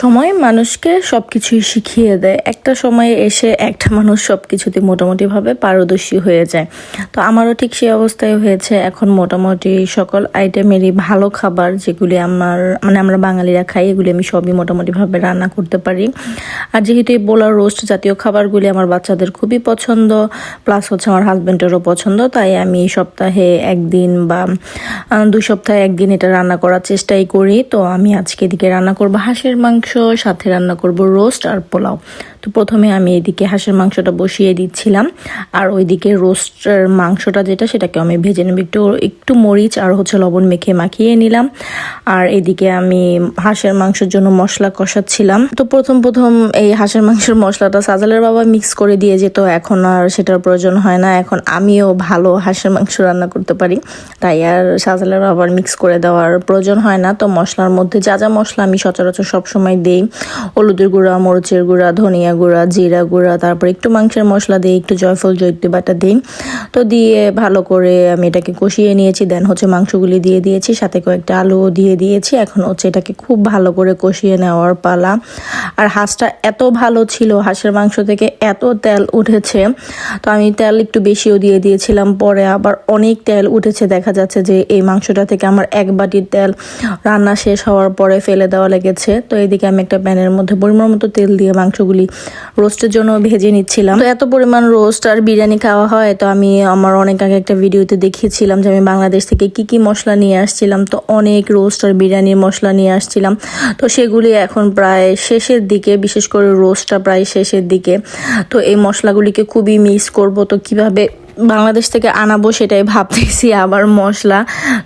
সময় মানুষকে সবকিছুই শিখিয়ে দেয়। একটা সময়ে এসে একটা মানুষ সবকিছুতে মোটামুটিভাবে পারদর্শী হয়ে যায়। তো আমারও ঠিক সেই অবস্থায় হয়েছে। এখন মোটামুটি সকল আইটেমেরই ভালো খাবার যেগুলি আমরা বাঙালিরা খাই, এগুলি আমি সবই মোটামুটিভাবে রান্না করতে পারি। আর যেহেতু এই পোলাও রোস্ট জাতীয় খাবারগুলি আমার বাচ্চাদের খুবই পছন্দ, প্লাস হচ্ছে আমার হাজব্যান্ডেরও পছন্দ, তাই আমি সপ্তাহে একদিন বা 2 সপ্তাহে একদিন এটা রান্না করার চেষ্টাই করি। তো আমি আজকে এদিকে রান্না করবো হাঁসের মাংস, সাথে রান্না করব রোস্ট আর পোলাও। তো প্রথমে আমি এদিকে হাঁসের মাংসটা বসিয়ে দিচ্ছিলাম, আর ওইদিকে রোস্টের মাংসটা সেটাকে আমি ভেজে নেব। একটু মরিচ আর হচ্ছে লবণ মেখে মাখিয়ে নিলাম। আর এদিকে আমি হাঁসের মাংসের জন্য মশলা কষাচ্ছিলাম। তো প্রথম এই হাঁসের মাংসের মশলাটা সাজালের বাবা মিক্স করে দিয়ে যেত, এখন আর সেটার প্রয়োজন হয় না। এখন আমিও ভালো হাঁসের মাংস রান্না করতে পারি, তাই আর সাজালের বাবার মিক্স করে দেওয়ার প্রয়োজন হয় না। তো মশলার মধ্যে যা যা মশলা আমি সচরাচর সবসময় দিই, হলুদের গুঁড়া, মরিচের গুঁড়া, ধনিয়া গুঁড়া, জিরা গুঁড়া, তারপর একটু মাংসের মশলা দিই, একটু জয়ফল জয়িত্রী বাটা দিই। তো দিয়ে ভালো করে আমি এটাকে কষিয়ে নিয়েছি। দেন হচ্ছে মাংসগুলি দিয়ে দিয়েছি, সাথে কয়েকটা আলুও দিয়ে দিয়েছি। এখন হচ্ছে এটাকে খুব ভালো করে কষিয়ে নেওয়ার পালা। আর হাঁসটা এত ভালো ছিল, হাঁসের মাংস থেকে এত তেল উঠেছে। তো আমি তেল একটু বেশিও দিয়ে দিয়েছিলাম, পরে আবার অনেক তেল উঠেছে। দেখা যাচ্ছে যে এই মাংসটা থেকে আমার 1 বাটির তেল রান্না শেষ হওয়ার পরে ফেলে দেওয়া লেগেছে। তো এইদিকে আমি একটা প্যানের মধ্যে পরিমাণ মতো তেল দিয়ে মাংসগুলি রোস্টের জন্য ভেজে নিচ্ছিলাম। তো এত পরিমাণ রোস্ট আর বিরিয়ানি খাওয়া হয়, তো আমি আমার অনেক আগে একটা ভিডিওতে দেখিয়েছিলাম যে আমি বাংলাদেশ থেকে কি মশলা নিয়ে আসছিলাম। তো অনেক রোস্ট আর বিরিয়ানির মশলা নিয়ে আসছিলাম। তো সেগুলি এখন প্রায় শেষের দিকে, বিশেষ করে রোস্টটা প্রায় শেষের দিকে। তো এই মশলাগুলিকে খুবই মিস করব। তো কিভাবে বাংলাদেশ থেকে আনাবো সেটাই ভাবতেছি। আবার মশলা,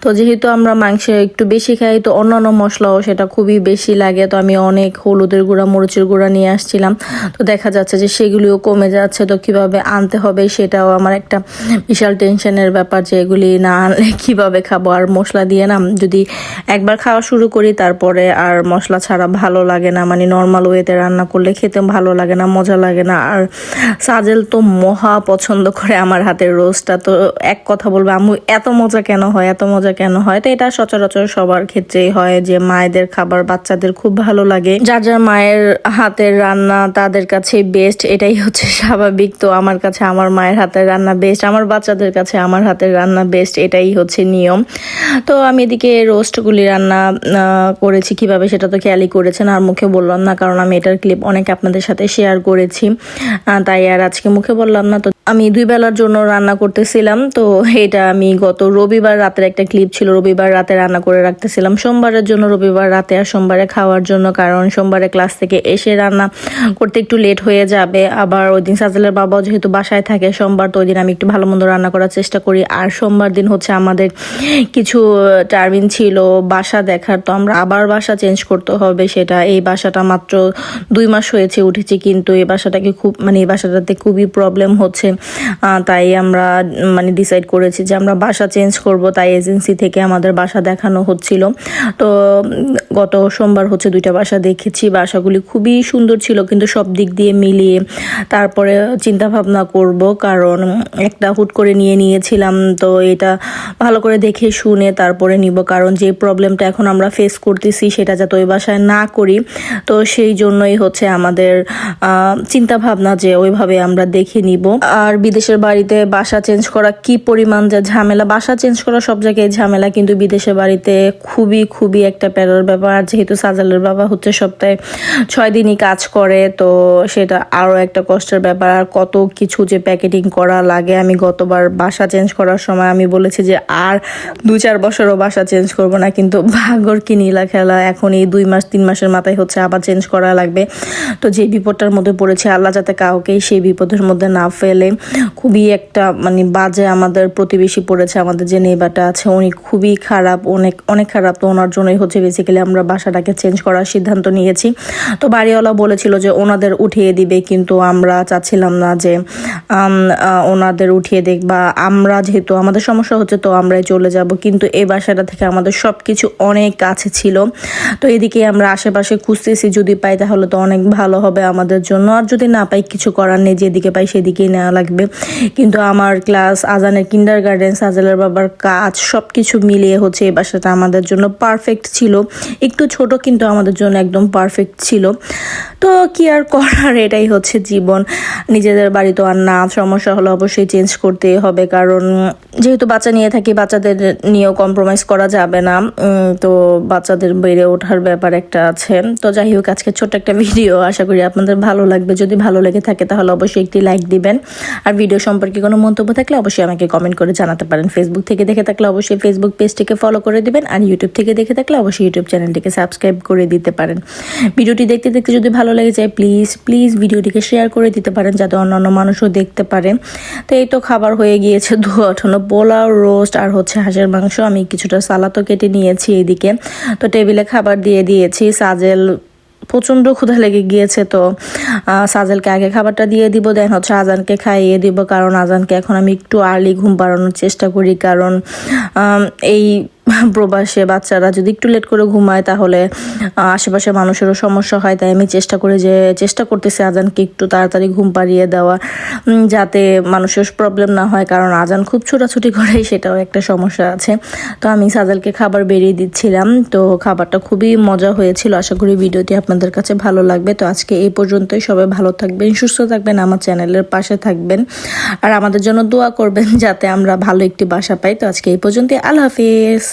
তো যেহেতু আমরা মাংস একটু বেশি খাই, তো অন্যান্য মশলাও সেটা খুবই বেশি লাগে। তো আমি অনেক হলুদের গুঁড়া, মরিচের গুঁড়া নিয়ে আসছিলাম। তো দেখা যাচ্ছে যে সেগুলিও কমে যাচ্ছে। তো কিভাবে আনতে হবে সেটাও আমার একটা বিশাল টেনশনের ব্যাপার, যে এগুলি না আনলে কিভাবে খাবো। আর মশলা দিয়ে না যদি একবার খাওয়া শুরু করি, তারপরে আর মশলা ছাড়া ভালো লাগে না। মানে নর্মাল ওয়েতে রান্না করলে খেতে ভালো লাগে না, মজা লাগে না। আর সাজেল তো মহা পছন্দ করে আমার হাতের রোস্টটা। তো এক কথা বলবো, আম্মু এত মজা কেন হয়, এত মজা কেন হয়। তো এটা সচরাচর সবার ক্ষেত্রেই হয় যে মায়েদের খাবার বাচ্চাদের খুব ভালো লাগে। যার যার মায়ের হাতের রান্না তাদের কাছে বেস্ট, এটাই হচ্ছে স্বাভাবিক। তো আমার কাছে আমার মায়ের হাতের রান্না বেস্ট, আমার বাচ্চাদের কাছে আমার হাতের রান্না বেস্ট, এটাই হচ্ছে নিয়ম। তো আমি এদিকে রোস্টগুলি রান্না করেছি কিভাবে সেটা তো খেয়ালই করেছেন, আর মুখে বললাম না, কারণ আমি এটার ক্লিপ অনেক আপনাদের সাথে শেয়ার করেছি, তাই আর আজকে মুখে বললাম না। তো আমি 2 বেলার জন্য রান্না করতেছিলাম। তো এটা আমি গত রবিবার রাতের একটা ক্লিপ ছিল, রবিবার রাতে রান্না করে রাখতেছিলাম সোমবারের জন্য, রবিবার রাতে আর সোমবারে খাওয়ার জন্য। কারণ সোমবারে ক্লাস থেকে এসে রান্না করতে একটু লেট হয়ে যাবে। আবার ওই দিন সাজেলের বাবাও যেহেতু বাসায় থাকে সোমবার, তো ওই দিন আমি একটু ভালো মন্দ রান্না করার চেষ্টা করি। আর সোমবার দিন হচ্ছে আমাদের কিছু টার্মিন ছিল বাসা দেখার, তো আমরা আবার বাসা চেঞ্জ করতে হবে। সেটা এই বাসাটা মাত্র 2 মাস হয়েছে উঠেছি, কিন্তু এই বাসাটাকে এই বাসাটাতে খুবই প্রবলেম হচ্ছে। তাই আমরা ডিসাইড করেছি যে আমরা বাসা চেঞ্জ করব। তাই এজেন্সি থেকে আমাদের বাসা দেখানো হচ্ছিল। তো গত সোমবার হচ্ছে 2টা বাসা দেখেছি। বাসাগুলি খুবই সুন্দর ছিল, কিন্তু সব দিক দিয়ে মিলিয়ে তারপরে চিন্তা ভাবনা করব, কারণ একটা হুট করে নিয়েছিলাম। তো এটা ভালো করে দেখে শুনে তারপরে নিব, কারণ যে প্রবলেমটা এখন আমরা ফেস করতেছি সেটা যাতে ওই বাসায় না করি। তো সেই জন্যই হচ্ছে আমাদের চিন্তা ভাবনা যে ওইভাবে আমরা দেখে নিব। আর বিদেশের বাড়িতে বাসা চেঞ্জ করা কি পরিমাণ যে ঝামেলা। বাসা চেঞ্জ করা সব জায়গায় ঝামেলা, কিন্তু বিদেশের বাড়িতে খুবই একটা প্যারার ব্যাপার। যেহেতু সাজালের বাবা হচ্ছে সপ্তাহে 6 দিনই কাজ করে, তো সেটা আরও একটা কষ্টের ব্যাপার। আর কত কিছু যে প্যাকেটিং করা লাগে। আমি গতবার বাসা চেঞ্জ করার সময় আমি বলেছি যে আর 2-4 বছরও বাসা চেঞ্জ করব না, কিন্তু ভাগর কি নীলা খেলা, এখন এই 2 মাস 3 মাসের মাথায় হচ্ছে আবার চেঞ্জ করা লাগবে। তো যে বিপদটার মধ্যে পড়েছে, আল্লাহ যাতে কাউকেই সেই বিপদের মধ্যে না ফেলে। খুবই একটা বাজে আমাদের প্রতিবেশী পড়েছে, আমাদের যে নেইবারটা আছে উনি খুবই খারাপ, অনেক খারাপ। তো ওনার জন্যই হচ্ছে বেসিক্যালি আমরা বাসাটাকে চেঞ্জ করার সিদ্ধান্ত নিয়েছি। তো বাড়িওয়ালা বলেছিল যে ওনাদের উঠিয়ে দিবে, কিন্তু আমরা চাচ্ছিলাম না যে ওনাদের উঠিয়ে দেখ, বা আমরা যেহেতু আমাদের সমস্যা হচ্ছে তো আমরাই চলে যাব। কিন্তু এই বাসাটা থেকে আমাদের সব কিছু অনেক কাছে ছিল। তো এদিকে আমরা আশেপাশে খুঁজতেছি, যদি পাই তাহলে তো অনেক ভালো হবে আমাদের জন্য। আর যদি না পাই কিছু করার নেই, যেদিকে পাই সেদিকেই নেওয়া লাগবে। কিন্তু আমার ক্লাস, আজানের কিন্ডারগার্টেন, সাজেলের বাবার কাজ সব কিছু মিলিয়ে হচ্ছে এই বাসাটা আমাদের জন্য পারফেক্ট ছিল। একটু ছোট কিন্তু আমাদের জন্য একদম পারফেক্ট ছিল। তো কি আর করার, এটাই হচ্ছে জীবন। নিজেদের বাড়ি তো আর না, সমস্যা হলে অবশ্যই চেঞ্জ করতেই হবে, কারণ যেহেতু বাচ্চা নিয়ে থাকি বাচ্চাদের নিয়েও কম্প্রোমাইজ করা যাবে না। তো বাচ্চাদের বেড়ে ওঠার ব্যাপার একটা আছে। তো যাই হোক, আজকে ছোট্ট একটা ভিডিও, আশা করি আপনাদের ভালো লাগবে। যদি ভালো লেগে থাকে তাহলে অবশ্যই একটি লাইক দিবেন। আর ভিডিও সম্পর্কে কোনো মন্তব্য থাকলে অবশ্যই আমাকে কমেন্ট করে জানাতে পারেন। ফেসবুক থেকে দেখে থাকলে অবশ্যই ফেসবুক পেজটিকে ফলো করে দিবেন, আর ইউটিউব থেকে দেখে থাকলে অবশ্যই ইউটিউব চ্যানেলটিকে সাবস্ক্রাইব করে দিতে পারেন। ভিডিওটি দেখতে দেখতে যদি ভালো লেগে যায় প্লিজ ভিডিওটিকে শেয়ার করে দিতে পারেন, যাতে অন্যান্য মানুষও দেখতে পারে। তো এই তো খাবার হয়ে গিয়েছে, ওঠানো পোলাও, রোস্ট আর হচ্ছে হাঁসের মাংস। আমি কিছুটা সালাদও কেটে নিয়েছি এইদিকে। তো টেবিলে খাবার দিয়ে দিয়েছি। সাজেল প্রচণ্ড ক্ষুধা লেগে গিয়েছে, তো সাজেলকে আগে খাবারটা দিয়ে দিব, দেন হচ্ছে আজানকে খাইয়ে দিব। কারণ আজানকে এখন আমি একটু আর্লি ঘুম পাড়ানোর চেষ্টা করি, কারণ এই প্রবাসে বাচ্চারা যদি একটু লেট করে ঘুমায় তাহলে আশেপাশে মানুষেরও সমস্যা হয়। তাই আমি চেষ্টা করতেছি আজানকে একটু তাড়াতাড়ি ঘুম পাড়িয়ে দেওয়া, যাতে মানুষের প্রবলেম না হয়, কারণ আজান খুব ছোটাছুটি করে, সেটাও একটা সমস্যা আছে। তো আমি সাজেলকে খাবার বেরিয়ে দিচ্ছিলাম। তো খাবারটা খুবই মজা হয়েছিল। আশা করি ভিডিওটি আপনাদের কাছে ভালো লাগবে। তো আজকে এই পর্যন্তই। সবাই ভালো থাকবেন, সুস্থ থাকবেন, আমার চ্যানেলের পাশে থাকবেন, আর আমাদের জন্য দোয়া করবেন যাতে আমরা ভালো একটি বাসা পাই। তো আজকে এই পর্যন্তই। আল্লাহ হাফিজ।